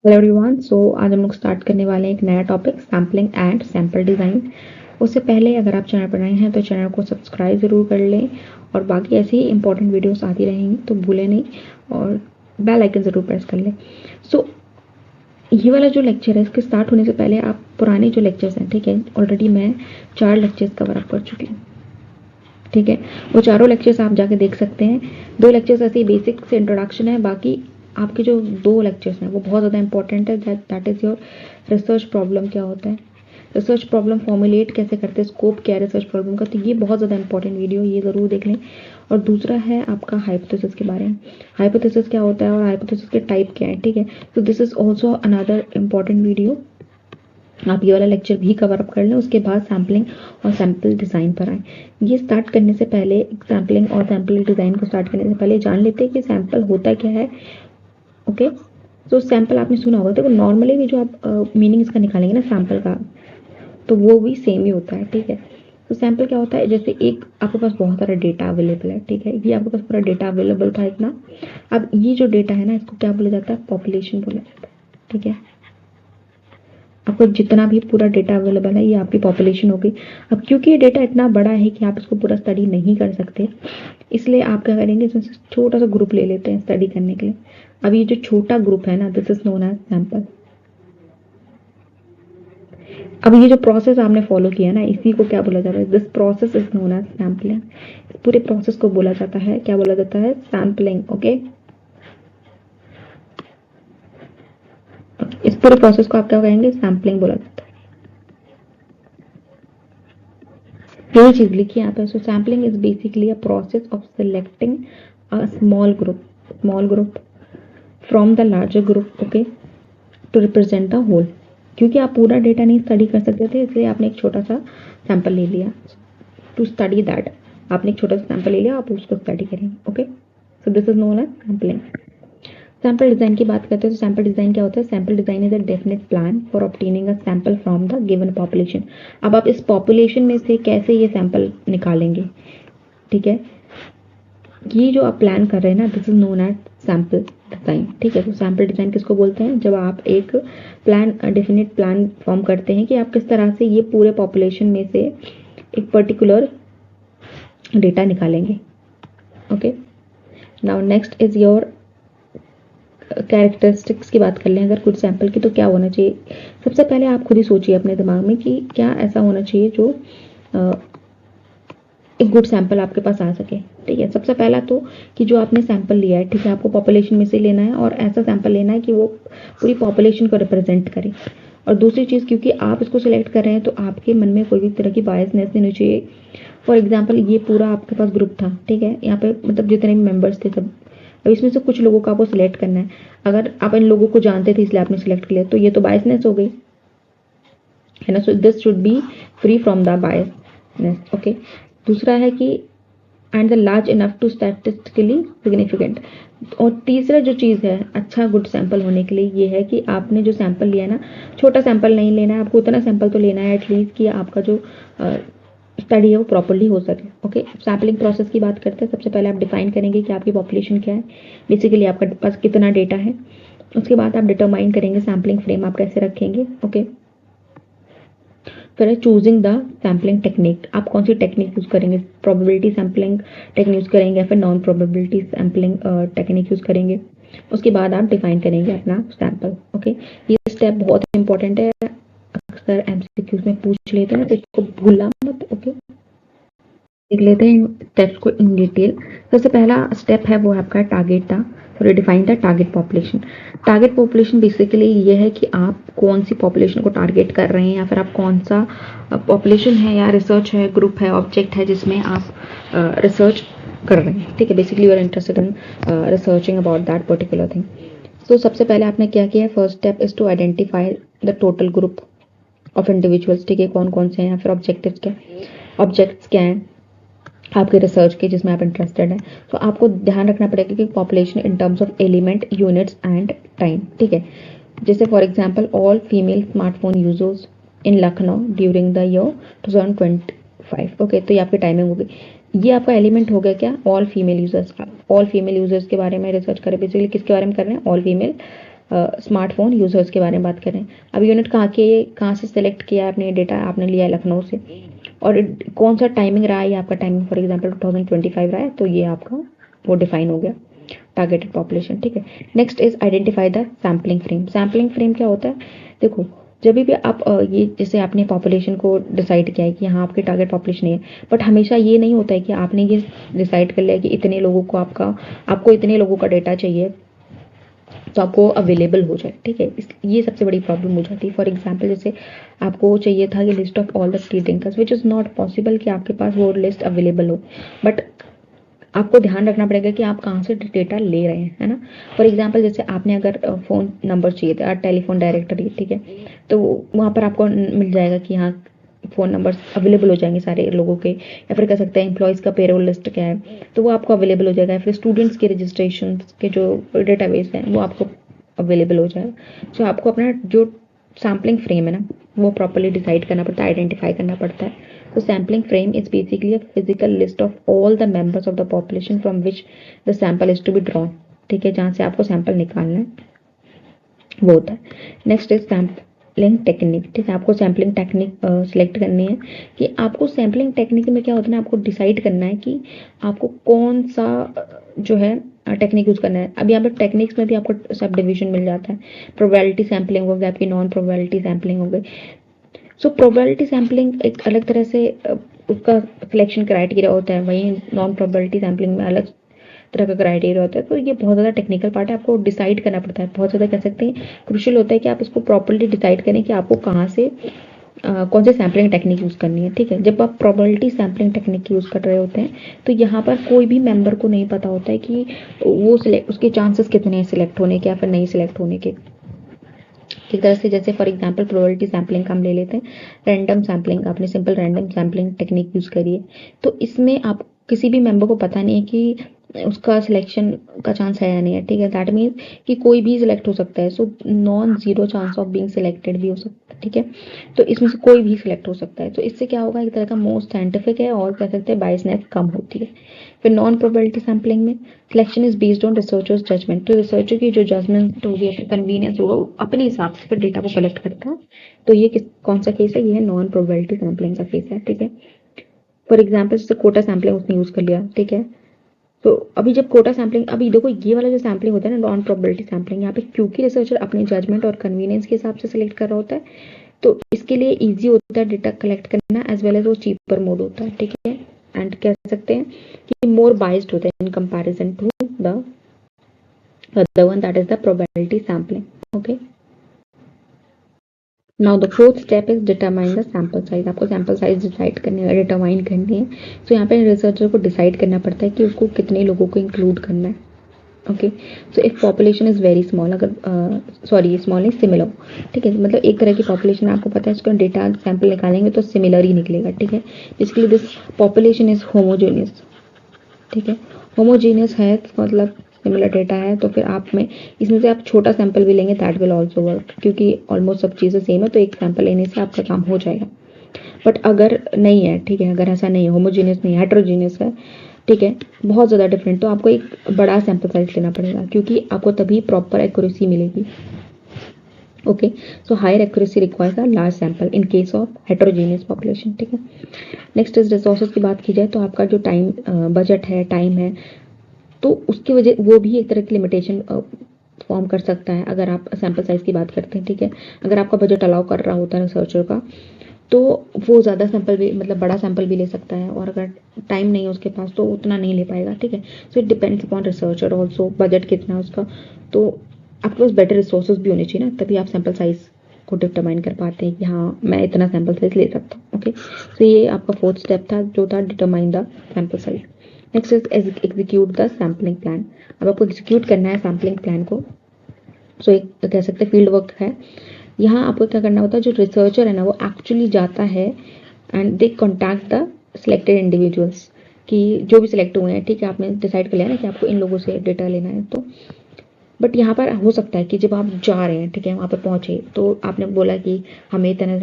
Hello everyone. आज हम लोग स्टार्ट करने वाले हैं एक नया topic, sampling and sample design. उससे पहले अगर आप चैनल पर नए हैं तो चैनल को सब्सक्राइब ज़रूर कर लें और बाकी ऐसी ही इंपॉर्टेंट वीडियोस आती रहेंगी तो भूलें नहीं और बेल आइकन ज़रूर प्रेस कर लें। ये वाला जो लेक्चर है इसके स्टार्ट होने से पहले आप पुराने जो लेक्चर्स हैं, ठीक है, ऑलरेडी मैं 4 लेक्चर्स कवर अप कर चुकी हूँ, ठीक है। वो चारों लेक्चर्स आप जाके देख सकते हैं। 2 लेक्चर्स ऐसे बेसिक से इंट्रोडक्शन है, बाकी आपके जो 2 लेक्चर्स हैं वो बहुत ज़्यादा इंपॉर्टेंट है। That is your research problem, क्या होता है, रिसर्च प्रॉब्लम फॉर्मुलेट कैसे करते हैं, स्कोप क्या है रिसर्च प्रॉब्लम का, तो ये बहुत ज़्यादा इंपॉर्टेंट वीडियो, ये ज़रूर देख लें। और दूसरा है आपका हाइपोथेसिस के बारे में, हाइपोथेसिस क्या होता है और हाइपोथेसिस के टाइप क्या है, ठीक है। तो this is also another important video, आप ये वाला लेक्चर भी कवर अप कर लें। उसके बाद सैम्पलिंग और सैम्पल डिज़ाइन पर आए। ये स्टार्ट करने से पहले, सैम्पलिंग और सैम्पल डिज़ाइन को स्टार्ट करने से पहले जान लेते हैं कि सैम्पल होता क्या है। ओके, तो सैम्पल आपने सुना होगा, देखो नॉर्मली भी जो आप मीनिंग इसका निकालेंगे ना सैम्पल का, तो वो भी सेम ही होता है, ठीक है। तो सैम्पल क्या होता है, जैसे एक आपके पास बहुत सारा डेटा अवेलेबल है, ठीक है, ये आपके पास पूरा डेटा अवेलेबल था इतना। अब ये जो डेटा है ना, इसको क्या बोला जाता है, पॉपुलेशन बोला जाता है, ठीक है। आपको जितना भी पूरा डेटा अवेलेबल है ये आपकी पॉपुलेशन होगी। अब क्योंकि ये डेटा इतना बड़ा है कि आप इसको पूरा स्टडी नहीं कर सकते, इसलिए आप क्या करेंगे, छोटा सा ग्रुप ले लेते हैं स्टडी करने के लिए। अब ये जो छोटा ग्रुप है ना, this is known as sample. अब ये जो प्रोसेस आपने फॉलो किया ना, इसी को क्या बोला जाता है, this process is known as sampling. पूरे प्रोसेस को बोला जाता है, क्या बोला जाता है, सैम्पलिंग। ओके, इस पूरे प्रोसेस को आप क्या कहेंगे, सैम्पलिंग बोला जाता है। यही चीज लिखी यहाँ पे। So sampling is basically a process of selecting a small group from the larger group, okay, to represent the whole. क्योंकि आप पूरा डेटा नहीं स्टडी कर सकते थे, इसलिए आपने एक छोटा सा सैंपल ले लिया टू स्टडी दैट। आपने एक छोटा सा सैंपल ले लिया, आप उसको स्टडी करेंगे। Okay, so this is known as sampling. Sample design की बात करते हैं तो सैंपल डिजाइन क्या होता है, sample design is a definite plan for obtaining a sample from the given population. अब आप इस पॉपुलेशन में से कैसे ये सैंपल निकालेंगे, ठीक है, ये जो आप प्लान कर रहे हैं ना, this is known as sample design, ठीक है। तो सैंपल डिजाइन किसको बोलते हैं, जब आप एक प्लान, डेफिनेट प्लान फॉर्म करते हैं कि आप किस तरह से ये पूरे पॉपुलेशन में से एक पर्टिकुलर डेटा निकालेंगे। Okay, now next is your characteristics की बात कर लें अगर कुछ सैंपल की, तो क्या होना चाहिए। सबसे पहले आप खुद ही सोचिए अपने दिमाग में कि क्या ऐसा होना चाहिए जो एक गुड सैंपल आपके पास आ सके, ठीक है। सबसे पहला तो कि जो आपने सैंपल लिया है, ठीक है, आपको पॉपुलेशन में से लेना है और ऐसा सैंपल लेना है कि वो पूरी पॉपुलेशन को रिप्रेजेंट करे। और दूसरी चीज़, क्योंकि आप इसको सिलेक्ट कर रहे हैं तो आपके मन में कोई भी तरह की बायसनेस नहीं होनी चाहिए। फॉर एग्जाम्पल, ये पूरा आपके पास ग्रुप था, ठीक है, यहाँ पे मतलब जितने भी मेंबर्स थे सब। अब इसमें से कुछ लोगों को आपको सिलेक्ट करना है। अगर आप इन लोगों को जानते थे इसलिए आपने सिलेक्ट किया, तो ये तो बायसनेस हो गई, है ना। So this should be free from the biasness. Okay, दूसरा है कि and the large enough to statistically significant. और तीसरा जो चीज़ है अच्छा गुड सैंपल होने के लिए, ये है कि आपने जो सैंपल लिया है ना, छोटा सैंपल नहीं लेना है आपको, उतना सैंपल तो लेना है एटलीस्ट कि आपका जो स्टडी है वो प्रॉपरली हो सके। ओके, सैम्पलिंग प्रोसेस की बात करते हैं। सबसे पहले आप डिफाइन करेंगे कि आपकी पॉपुलेशन क्या है, बेसिकली आपके पास कितना डेटा है। उसके बाद आप डिटरमाइन करेंगे सैम्पलिंग फ्रेम आप कैसे रखेंगे। ओके, फिर है चूजिंग द सैम्पलिंग टेक्निक, आप कौन सी टेक्निक यूज करेंगे, प्रोबेबिलिटी सैम्पलिंग टेक्निक यूज करेंगे या फिर non probability sampling technique use करेंगे। उसके बाद आप डिफाइन करेंगे अपना सैंपल। ओके, ये स्टेप बहुत इंपॉर्टेंट है, अक्सर एमसीक्यूज में पूछ लेते हैं, तो इसको भूलना मत। ओके, देख लेते हैं स्टेप्स को इन डिटेल। सबसे पहला स्टेप है वो आपका टारगेट था, sorry define the target population. Target population basically ये है कि आप कौन सी पॉपुलेशन को टारगेट कर रहे हैं, या फिर आप कौन सा पॉपुलेशन है या रिसर्च है, ग्रुप है, ऑब्जेक्ट है जिसमें आप रिसर्च कर रहे हैं, ठीक है। Basically you are interested in researching about that particular thing. तो सबसे पहले आपने क्या किया, first step is to identify the total group of individuals, ठीक है, कौन कौन से हैं, या फिर ऑब्जेक्ट्स क्या हैं आपके रिसर्च के जिसमें आप इंटरेस्टेड हैं। तो आपको ध्यान रखना पड़ेगा कि population in terms of element, units and time, ठीक है। जैसे for example all female smartphone users in Lucknow during the year 2025। Okay, तो ये आपकी टाइमिंग होगी। ये आपका एलिमेंट हो गया क्या, ऑल फीमेल यूजर्स का। ऑल फीमेल यूजर्स के बारे में रिसर्च करें, बेसिकली किसके बारे में कर रहे हैं, ऑल फीमेल स्मार्टफोन यूजर्स के बारे में बात करें। अब यूनिट कहाँ से सिलेक्ट किया आपने डेटा, आपने लिया है लखनऊ से, और कौन सा टाइमिंग रहा है, ये आपका टाइमिंग फॉर एग्जांपल 2025 रहा है, तो ये आपका वो डिफाइन हो गया टारगेटेड पॉपुलेशन। ठीक है, next is identify the sampling frame. Sampling frame क्या होता है, देखो जब भी आप ये जैसे आपने पॉपुलेशन को डिसाइड किया है कि यहाँ आपके टारगेट पॉपुलेशन है, बट हमेशा ये नहीं होता है कि आपने ये डिसाइड कर लिया कि इतने लोगों को आपको इतने लोगों का डेटा चाहिए तो आपको अवेलेबल हो जाए। ठीक है, ये सबसे बड़ी प्रॉब्लम हो जाती है। फॉर एग्जांपल जैसे आपको चाहिए था कि list of all the T drinkers, which is not possible कि आपके पास वो लिस्ट अवेलेबल हो, बट आपको ध्यान रखना पड़ेगा कि आप कहाँ से डेटा ले रहे हैं, है ना। फॉर एग्जांपल जैसे आपने अगर फ़ोन नंबर चाहिए था, टेलीफोन डायरेक्टरी, ठीक है, तो वहाँ पर आपको मिल जाएगा कि हाँ फ़ोन नंबर्स अवेलेबल हो जाएंगे सारे लोगों के, या फिर कह सकते हैं एम्प्लॉयज़ का पेरोल लिस्ट क्या है, तो वो आपको अवेलेबल हो जाएगा, या फिर स्टूडेंट्स के रजिस्ट्रेशन के जो डेटाबेस है वो आपको अवेलेबल हो जाएगा। सो आपको अपना जो सैम्पलिंग फ्रेम है ना वो प्रॉपरली डिसाइड करना पड़ता है, आइडेंटिफाई करना पड़ता है। तो sampling frame is basically a physical list of all the members of the population from which the sample is to be drawn. ठीक है, जहाँ से आपको सैंपल निकालना है वो होता है। Next is sampling technique. ठीक है, आपको सैम्पलिंग टेक्निक सिलेक्ट करनी है कि आपको सैम्पलिंग टेक्निक में क्या होता है ना, आपको डिसाइड करना है कि आपको कौन सा जो है टेक्निक यूज करना है। अब यहाँ पर टेक्निक्स में भी आपको सब डिवीजन मिल जाता है। प्रोबेबिलिटी सैम्पलिंग हो गया, आपकी नॉन प्रोबेबिलिटी सैम्पलिंग हो गई। सो प्रोबेबिलिटी सैम्पलिंग एक अलग तरह से उसका सिलेक्शन क्राइटेरिया होता है, वहीं नॉन प्रोबेबिलिटी सैम्पलिंग में अलग तरह का क्राइटेरिया होता है। तो ये बहुत ज़्यादा टेक्निकल पार्ट है, आपको डिसाइड करना पड़ता है, बहुत ज़्यादा कह सकते हैं क्रूशियल होता है कि आप इसको प्रॉपर्ली डिसाइड करें कि आपको कहाँ से कौन से सैम्पलिंग टेक्निक यूज़ करनी है। ठीक है, जब आप प्रोबेबिलिटी सैम्पलिंग टेक्निक यूज़ कर रहे होते हैं तो यहाँ पर कोई भी मेंबर को नहीं पता होता है कि वो सिलेक्ट उसके चांसेस कितने हैं सिलेक्ट होने के या फिर नहीं सिलेक्ट होने के। एक तरह से जैसे फॉर एग्जांपल प्रोबेबिलिटी सैम्पलिंग का हम ले लेते हैं, रैंडम सैम्पलिंग, आपने simple random sampling technique use करी है, तो इसमें आप किसी भी मेंबर को पता नहीं है कि उसका सिलेक्शन का चांस है या नहीं है। ठीक है, दैट मीन्स कि कोई भी सिलेक्ट हो सकता है, so non zero chance of being selected भी हो सकता है। ठीक है, तो इसमें से कोई भी सिलेक्ट हो सकता है, तो इससे क्या होगा, एक तरह का मोस्ट साइंटिफिक है और कह सकते हैं बायसनेस कम होती है। फिर नॉन प्रोबेबिलिटी सैम्पलिंग में selection is based on researchers judgement, तो रिसर्चर की जो जजमेंट होगी, कन्वीनियंस होगा, अपने हिसाब से फिर डेटा को कलेक्ट करता है। तो ये कौन सा केस है, ये है नॉन प्रोबेबिलिटी सैम्पलिंग का केस है। ठीक है, फॉर एग्जाम्पल जैसे कोटा सैम्पलिंग उसने यूज कर लिया। ठीक है, तो अभी जब कोटा सैम्पलिंग, अभी देखो ये वाला जो सैम्पलिंग होता है ना नॉन प्रोबेबिलिटी सैम्पलिंग, यहाँ पे क्योंकि रिसर्चर अपने जजमेंट और कन्वीनियंस के हिसाब से सिलेक्ट कर रहा होता है, तो इसके लिए ईजी होता है डेटा कलेक्ट करना, एज वेल एज वो चीपर मोड होता है। ठीक है, एंड कह सकते हैं कि मोर बाइस्ड होता है in comparison to the other one, that is the probability sampling. Okay, now the fourth step is determine the sample size. आपको sample size डिसाइड करनी है, डिटरमाइन करनी है। तो यहाँ पे रिसर्चर को डिसाइड करना पड़ता है कि उसको कितने लोगों को इंक्लूड करना है। Okay, so if population is very small, अगर सॉरी स्मॉल नहीं सिमिलर, ठीक है, मतलब एक तरह की पॉपुलेशन आपको पता है, उसका डेटा सैंपल निकालेंगे तो सिमिलर ही निकलेगा। ठीक है, basically this population is homogeneous. ठीक है, होमोजेनियस है मतलब सिमिलर डेटा है, तो फिर आप में इसमें से आप छोटा सैंपल भी लेंगे दैट विल आल्सो वर्क, क्योंकि ऑलमोस्ट सब चीज़ें सेम है, तो एक सैंपल लेने से आपका काम हो जाएगा। बट अगर नहीं है, ठीक है, अगर ऐसा नहीं है, होमोजेनियस नहीं है, हेट्रोजेनियस है, ठीक है, बहुत ज़्यादा डिफरेंट, तो आपको एक बड़ा सैंपल साइज लेना पड़ेगा, क्योंकि आपको तभी प्रॉपर एक्यूरेसी मिलेगी। Okay, so higher accuracy requires a large sample in case of heterogeneous population. ठीक है, नेक्स्ट इज रिसोर्सेज की बात की जाए तो आपका जो टाइम बजट है, टाइम है, तो उसकी वजह वो भी एक तरह की लिमिटेशन फॉर्म कर सकता है अगर आप सैंपल साइज की बात करते हैं। ठीक है, अगर आपका बजट अलाउ कर रहा होता है रिसर्चर का, तो वो ज़्यादा सैंपल भी मतलब बड़ा सैंपल भी ले सकता है, और अगर टाइम नहीं है उसके पास तो उतना नहीं ले पाएगा। ठीक है, so it depends upon researcher also, budget कितना है उसका, तो आपके पास बेटर रिसोर्सेज भी होने चाहिए ना, तभी आप सैंपल साइज को डिटरमाइन कर पाते हैं कि हाँ मैं इतना सैंपल साइज ले सकता हूँ। ओके, सो ये आपका फोर्थ स्टेप था जो था determine the sample size. Next is execute the sampling plan. अब आपको एग्जीक्यूट करना है सैम्पलिंग प्लान को, सो एक कह सकते हैं फील्ड वर्क है। यहाँ आपको क्या करना होता है, जो रिसर्चर है ना वो एक्चुअली जाता है and they contact the selected individuals, कि जो भी सिलेक्ट हुए हैं। ठीक है, आपने डिसाइड कर लिया ना कि आपको इन लोगों से डेटा लेना है, तो बट यहाँ पर हो सकता है कि जब आप जा रहे हैं, ठीक है, वहाँ पर पहुँचे तो आपने बोला कि हमें इतना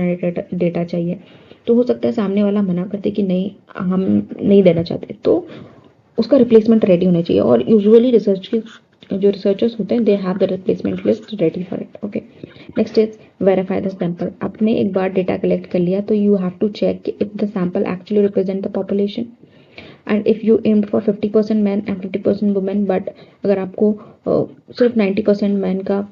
डेटा चाहिए, तो हो सकता है सामने वाला मना करते कि नहीं हम नहीं देना चाहते, तो उसका रिप्लेसमेंट रेडी होना चाहिए। और यूजुअली रिसर्च की जो रिसर्चर्स होते हैं they have the replacement list ready for it. Okay, next is verify the sample. आपने एक बार डेटा कलेक्ट कर लिया तो you have to check if the sample actually represent the population and if you aimed for 50% man and 50% women, but अगर आपको सिर्फ 90% man का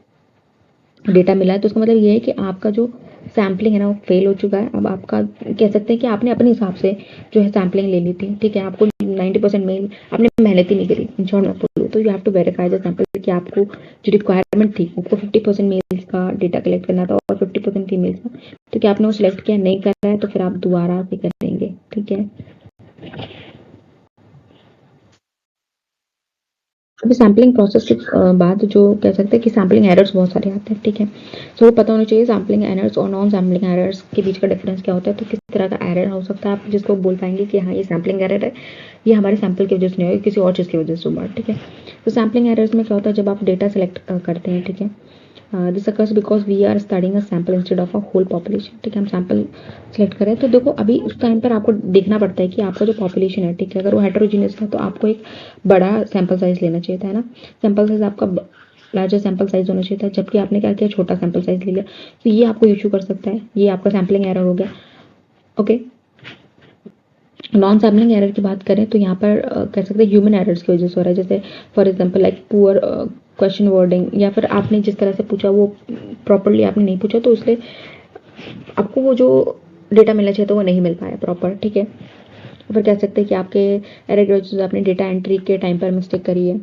डेटा मिला है तो उसका मतलब ये है कि आपका जो सैम्पलिंग है ना वो फेल हो चुका है। अब आपका कह सकते हैं कि आपने अपने हिसाब से जो है सैम्पलिंग ले ली थी, ठीक है, आपको 90% मेल, आपने मेहनत ही नहीं करी, इन शॉर्ट मैं बोलूँ तो। You have to verify the sample कि आपको जो रिक्वायरमेंट थी, आपको 50% मेल्स का डेटा कलेक्ट करना था और 50% फीमेल्स का, तो क्या आपने वो सिलेक्ट किया? नहीं कर रहा है तो फिर आप दोबारा से करेंगे, ठीक है। अभी सैम्पलिंग प्रोसेस के बाद जो कह सकते हैं कि सैम्पलिंग एरर्स बहुत सारे आते हैं, ठीक है। सो वो पता होना चाहिए सैम्पलिंग एरर्स और नॉन सैम्पलिंग एरर्स के बीच का डिफरेंस क्या होता है। तो किस तरह का एरर हो सकता है आप जिसको बोल पाएंगे कि हाँ ये सैम्पलिंग एरर है, ये हमारे सैम्पल की वजह से नहीं है, किसी और चीज़ की वजह से हुआ, ठीक है। तो सैम्पलिंग एरर्स में क्या होता है, जब आप डेटा सेलेक्ट करते हैं, ठीक है, this occurs because we are studying a sample instead of a whole population, ठीक है। हम सैम्पल सेलेक्ट करें तो देखो अभी उस टाइम पर आपको देखना पड़ता है कि आपका जो पॉपुलेशन है, ठीक है, अगर वो हेटेरोजीनियस है तो आपको एक बड़ा सैंपल साइज लेना चाहिए था, है ना। सैंपल साइज आपका लार्जर सैंपल साइज होना चाहिए था, जबकि आपने क्या किया, छोटा सैंपल साइज ले लिया, तो ये आपको इशू कर सकता है, ये आपका सैम्पलिंग एरर हो गया। ओके, नॉन सैम्पलिंग एरर की बात करें तो यहाँ पर कह सकते हैं ह्यूमन एरर्स की वजह से हो रहा है, जैसे for example like poor question wording, या फिर आपने जिस तरह से पूछा वो प्रॉपरली आपने नहीं पूछा, तो इसलिए आपको वो जो डेटा मिलना चाहिए तो वो नहीं मिल पाया प्रॉपर, ठीक है। फिर कह सकते हैं कि आपके एरर की वजह से आपने डेटा एंट्री के टाइम पर मिस्टेक करी है।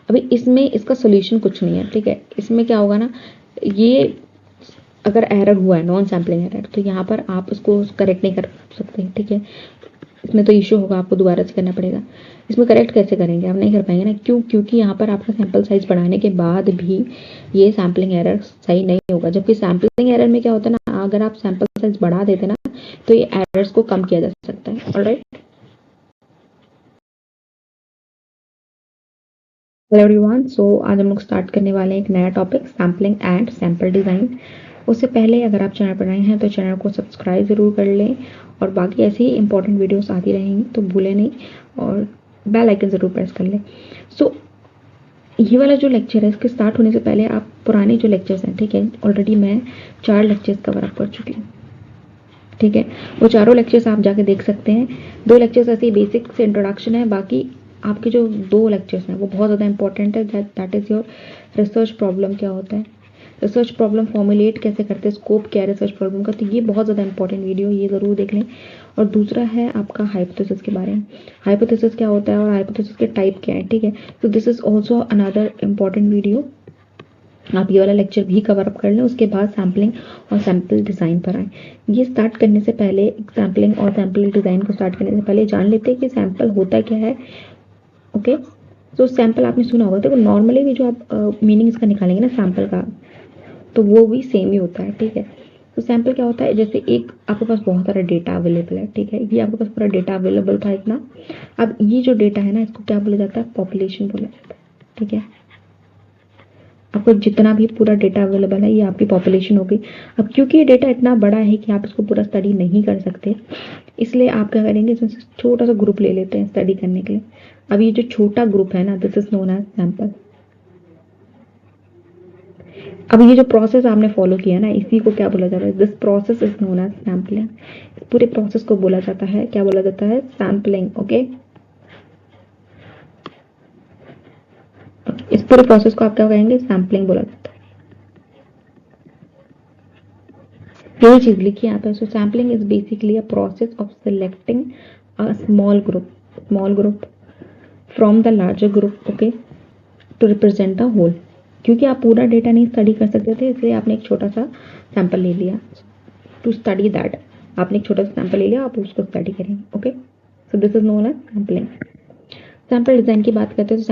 अभी इसमें इसका सोल्यूशन कुछ नहीं है, ठीक है। इसमें क्या होगा ना, ये अगर एरर हुआ है नॉन सैम्पलिंग एरर, तो यहाँ पर आप उसको करेक्ट नहीं कर सकते, ठीक है। इसमें तो इशू होगा, आपको दोबारा से करना पड़ेगा। इसमें करेक्ट कैसे करेंगे, आप नहीं कर पाएंगे ना, क्यों? क्योंकि यहाँ पर आपका सैंपल साइज बढ़ाने के बाद भी ये सैम्पलिंग एरर सही नहीं होगा। जबकि सैम्पलिंग एरर में क्या होता है ना, अगर आप सैंपल साइज बढ़ा देते ना तो ये एरर्स को कम किया जा सकता है। Alright, hello everyone. सो आज हम लोग स्टार्ट करने वाले हैं एक नया topic, sampling and sample design. उससे पहले अगर आप चैनल पर नए हैं तो चैनल को सब्सक्राइब ज़रूर कर लें और बाकी ऐसे ही इंपॉर्टेंट वीडियोस आती रहेंगी तो भूलें नहीं, और बेल आइकन ज़रूर प्रेस कर लें। सो ये वाला जो लेक्चर है इसके स्टार्ट होने से पहले आप पुराने जो लेक्चर्स हैं, ठीक है, ऑलरेडी मैं 4 लेक्चर्स कवर अप कर चुकी हूँ, ठीक है। वो चारों लेक्चर्स आप जाके देख सकते हैं। 2 लेक्चर्स ऐसे बेसिक से इंट्रोडक्शन है, बाकी आपके जो 2 लेक्चर्स हैं वो बहुत ज़्यादा इंपॉर्टेंट है। That is your research problem क्या होता है, रिसर्च प्रॉब्लम फॉर्मुलेट कैसे करते हैं, स्कोप क्या है रिसर्च प्रॉब्लम का, तो ये बहुत ज़्यादा इंपॉर्टेंट वीडियो, ये ज़रूर देख लें। और दूसरा है आपका हाइपोथेसिस के बारे में, हाइपोथेसिस क्या होता है और हाइपोथेसिस के टाइप क्या है, ठीक है। तो this is also another important video, आप ये वाला लेक्चर भी कवर अप कर लें। उसके बाद सैम्पलिंग और सैम्पल डिज़ाइन पर आए। ये स्टार्ट करने से पहले, सैम्पलिंग और सैम्पल डिज़ाइन को स्टार्ट करने से पहले जान लेते हैं कि सैम्पल होता क्या है। ओके, तो सैम्पल आपने सुना होगा, देखो नॉर्मली भी जो आप मीनिंग इसका निकालेंगे ना सैम्पल का, तो वो भी सेम ही होता है, ठीक है। तो सैम्पल क्या होता है, जैसे एक आपके पास बहुत सारा डेटा अवेलेबल है, ठीक है, ये आपके पास पूरा डेटा अवेलेबल था इतना। अब ये जो डेटा है ना इसको क्या बोला जाता है, पॉपुलेशन बोला जाता है, ठीक है। आपको जितना भी पूरा डेटा अवेलेबल है ये आपकी पॉपुलेशन होगी। अब क्योंकि ये डेटा इतना बड़ा है कि आप इसको पूरा स्टडी नहीं कर सकते, इसलिए आप क्या करेंगे, इसमें से छोटा सा ग्रुप ले लेते हैं स्टडी करने के लिए। अब ये जो छोटा ग्रुप है ना, this is known as sample. अब ये जो प्रोसेस आपने फॉलो किया ना, इसी को क्या बोला जाता है, this process is known as sampling. इस पूरे प्रोसेस को बोला जाता है, क्या बोला जाता है, सैम्पलिंग। ओके, इस पूरे प्रोसेस को आप क्या कहेंगे, सैम्पलिंग बोला जाता है। यही चीज लिखिए यहाँ पे। So sampling is basically a process of selecting a small group from the larger group, okay, to represent the whole. क्योंकि आप पूरा डेटा नहीं स्टडी कर सकते थे, इसलिए आपने एक छोटा सा सैंपल ले लिया टू स्टडी दैट। आपने एक छोटा सा सैंपल ले लिया, आप उसको स्टडी करेंगे। Okay, so this is known as sampling. Sample design की बात करते हैं तो